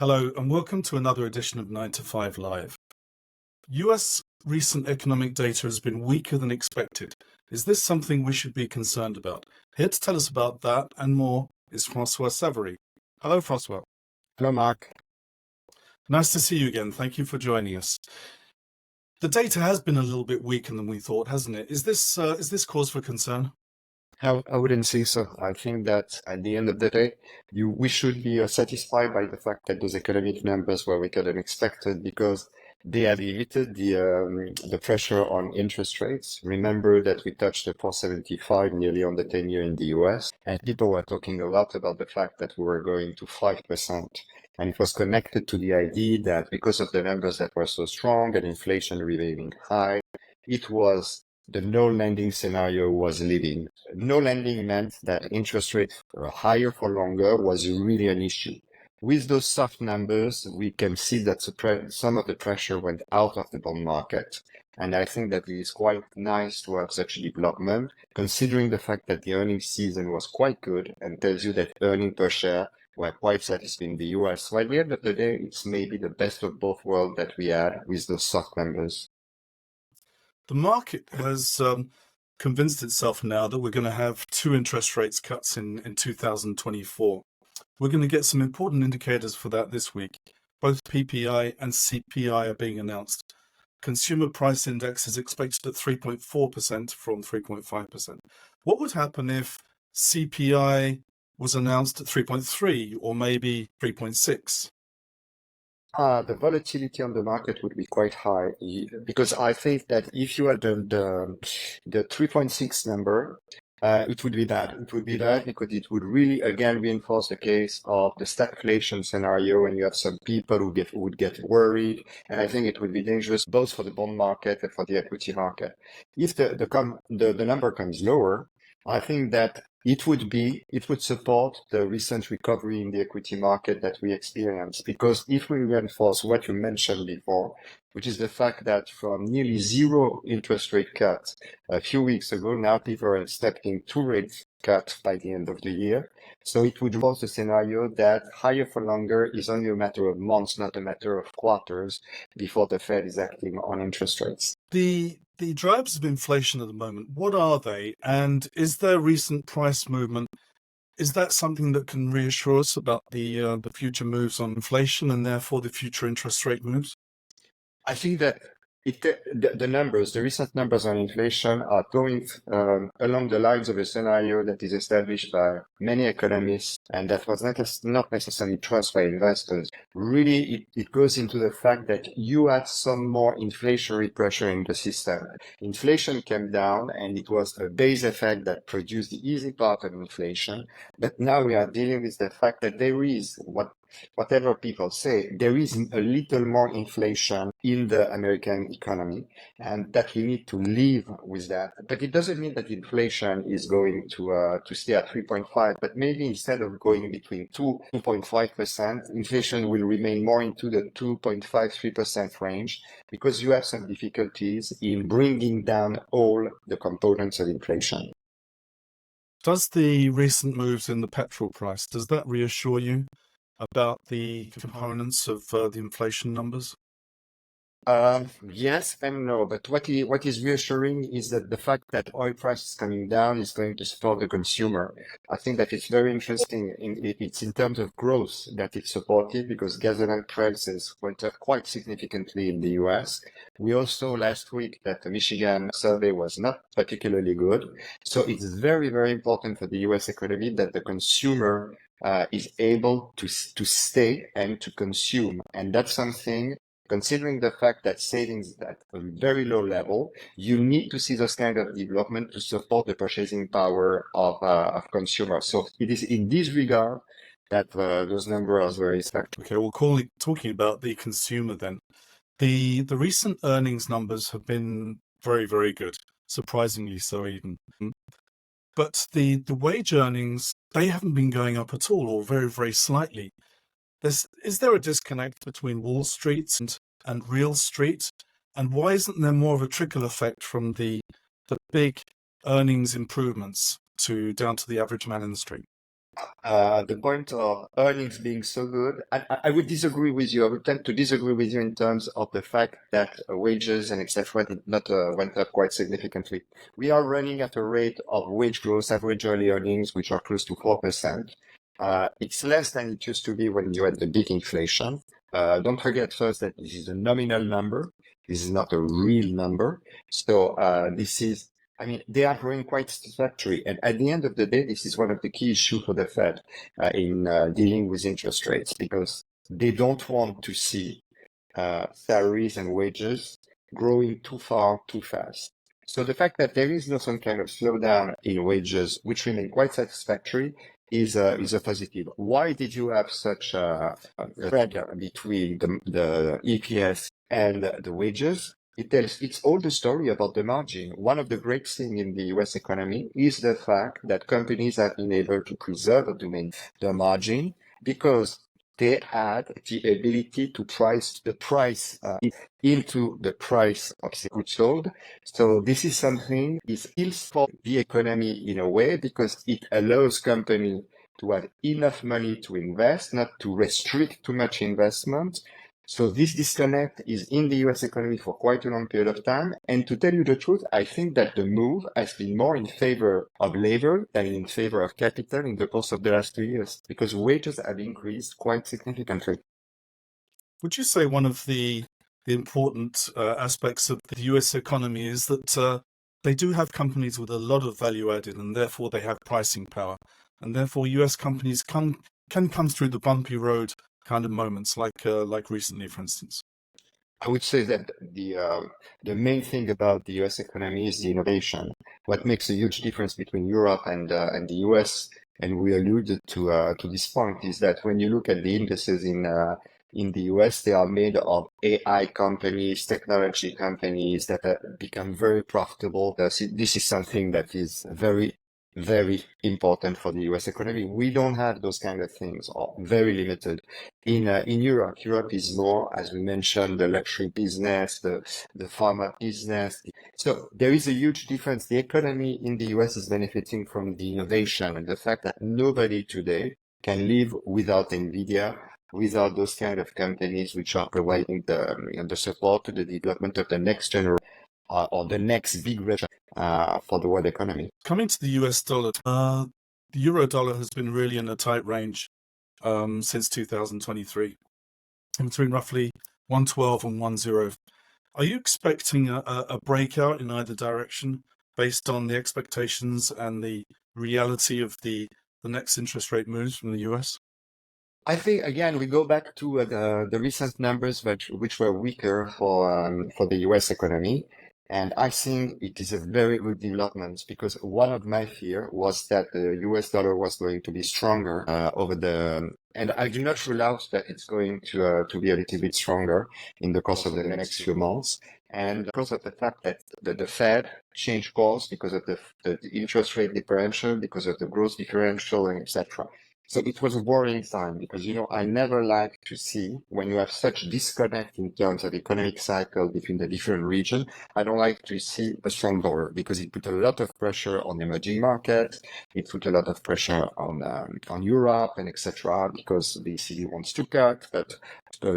Hello, and welcome to another edition of 9 to 5 Live. US recent economic data has been weaker than expected. Is this something we should be concerned about? Here to tell us about that and more is Francois Savary. Hello, Francois. Hello, Mark. Nice to see you again. Thank you for joining us. The data has been a little bit weaker than we thought, hasn't it? Is this cause for concern? I wouldn't say so. I think that at the end of the day, we should be satisfied by the fact that those economic numbers were weaker than expected because they have limited the pressure on interest rates. Remember that we touched the 475 nearly on the 10-year in the US, and people were talking a lot about the fact that we were going to 5%. And it was connected to the idea that because of the numbers that were so strong and inflation remaining high, it was the no lending scenario was leading. No lending meant that interest rates were higher for longer was really an issue. With those soft numbers, we can see that some of the pressure went out of the bond market. And I think that it is quite nice to have such a development, considering the fact that the earnings season was quite good and tells you that earnings per share were quite satisfying in the US. So at the end of the day, it's maybe the best of both worlds that we had with those soft numbers. The market has convinced itself now that we're going to have two interest rates cuts in 2024. We're going to get some important indicators for that this week. Both PPi and CPI are being announced. Consumer Price Index is expected at 3.4% from 3.5%. What would happen if CPI was announced at 3.3 or maybe 3.6? The volatility on the market would be quite high because I think that if you had the 3.6 number, it would be bad. It would be bad because it would really again reinforce the case of the stagflation scenario, and you have some people who would get worried, and I think it would be dangerous both for the bond market and for the equity market. If the number comes lower, I think that it would support the recent recovery in the equity market that we experienced. Because if we reinforce what you mentioned before, which is the fact that from nearly zero interest rate cut a few weeks ago, now people are expecting two rate cuts by the end of the year. So it would force a scenario that higher for longer is only a matter of months, not a matter of quarters, before the Fed is acting on interest rates. The drivers of inflation at the moment, what are they? And is there recent price movement? Is that something that can reassure us about the future moves on inflation and therefore the future interest rate moves? I think that the recent numbers on inflation are going along the lines of a scenario that is established by many economists, and that was not necessarily trust by investors. Really, it goes into the fact that you had some more inflationary pressure in the system. Inflation came down, and it was a base effect that produced the easy part of inflation. But now we are dealing with the fact that there is whatever people say, there is a little more inflation in the American economy, and that we need to live with that. But it doesn't mean that inflation is going to stay at 3.5, but maybe instead of going between 2.5%, inflation will remain more into the 2.5-3% range, because you have some difficulties in bringing down all the components of inflation. Does the recent moves in the petrol price, does that reassure you about the components of the inflation numbers? Yes and no, but what is reassuring is that the fact that oil price is coming down is going to support the consumer. I think that it's very interesting. It's in terms of growth that it's supported because gasoline prices went up quite significantly in the US. We also last week that the Michigan survey was not particularly good. So it's very, very important for the US economy that the consumer is able to stay and to consume. And that's something. Considering the fact that savings at a very low level, you need to see those kind of development to support the purchasing power of consumers. So it is in this regard that those numbers are very effective. Okay, well, talking about the consumer then, the recent earnings numbers have been very, very good, surprisingly so even. But the wage earnings, they haven't been going up at all or very, very slightly. Is there a disconnect between Wall Street and Real Street? And why isn't there more of a trickle effect from the big earnings improvements down to the average man in the street? The point of earnings being so good, I would disagree with you. I would tend to disagree with you in terms of the fact that wages and etc. did not went up quite significantly. We are running at a rate of wage growth, average early earnings, which are close to 4%. It's less than it used to be when you had the big inflation. Don't forget first that this is a nominal number. This is not a real number. So this is I mean, they are growing quite satisfactory. And at the end of the day, this is one of the key issues for the Fed in dealing with interest rates because they don't want to see salaries and wages growing too far, too fast. So the fact that there is no some kind of slowdown in wages, which remain quite satisfactory, is a positive. Why did you have such a spread between the EPS and the wages? It's all the story about the margin. One of the great things in the US economy is the fact that companies have been able to preserve the margin because they had the ability to price the price into the price of the goods sold. So this is something is still for the economy in a way because it allows company to have enough money to invest, not to restrict too much investment. So this disconnect is in the US economy for quite a long period of time. And to tell you the truth, I think that the move has been more in favor of labor than in favor of capital in the course of the last 2 years because wages have increased quite significantly. Would you say one of the important aspects of the US economy is that they do have companies with a lot of value added, and therefore they have pricing power, and therefore US companies can come through the bumpy road kind of moments, like recently, for instance? I would say that the main thing about the US economy is the innovation. What makes a huge difference between Europe and the US, and we alluded to this point, is that when you look at the indices in the US, they are made of AI companies, technology companies that have become very profitable. This is something that is very, very important for the US economy. We don't have those kind of things, or very limited. In Europe, Europe is more, as we mentioned, the luxury business, the pharma business. So there is a huge difference. The economy in the US is benefiting from the innovation and the fact that nobody today can live without NVIDIA, without those kind of companies which are providing the support to the development of the next generation or the next big revolution for the world economy. Coming to the US dollar, the euro dollar has been really in a tight range since 2023, in between roughly 112 and 10. Are you expecting a breakout in either direction based on the expectations and the reality of the next interest rate moves from the US? I think again we go back to the recent numbers which were weaker for the U.S. economy, and I think it is a very good development because one of my fear was that the U.S. dollar was going to be stronger and I do not rule out that it's going to be a little bit stronger in the course of the next few months, and because of the fact that the Fed changed course because of the interest rate differential, because of the growth differential, and etc. So it was a worrying time because, I never like to see when you have such disconnect in terms of economic cycle between the different regions. I don't like to see a strong dollar because it put a lot of pressure on emerging markets. It put a lot of pressure on Europe and etc. because the ECB wants to cut, but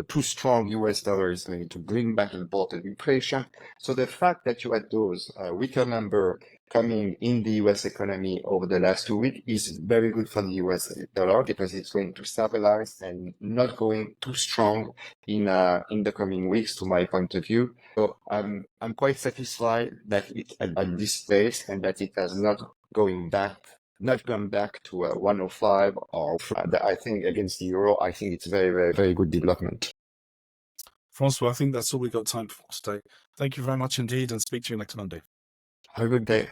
too strong US dollar is going to bring back imported inflation. So the fact that you had those weaker number coming in the US economy over the last 2 weeks is very good for the US dollar because it's going to stabilize and not going too strong in the coming weeks, to my point of view. So I'm quite satisfied that it's at this place and that it has not gone back to 105 or I think against the euro. I think it's very, very, very good development. Francois, I think that's all we've got time for today. Thank you very much indeed, and speak to you next Monday. Have a good day.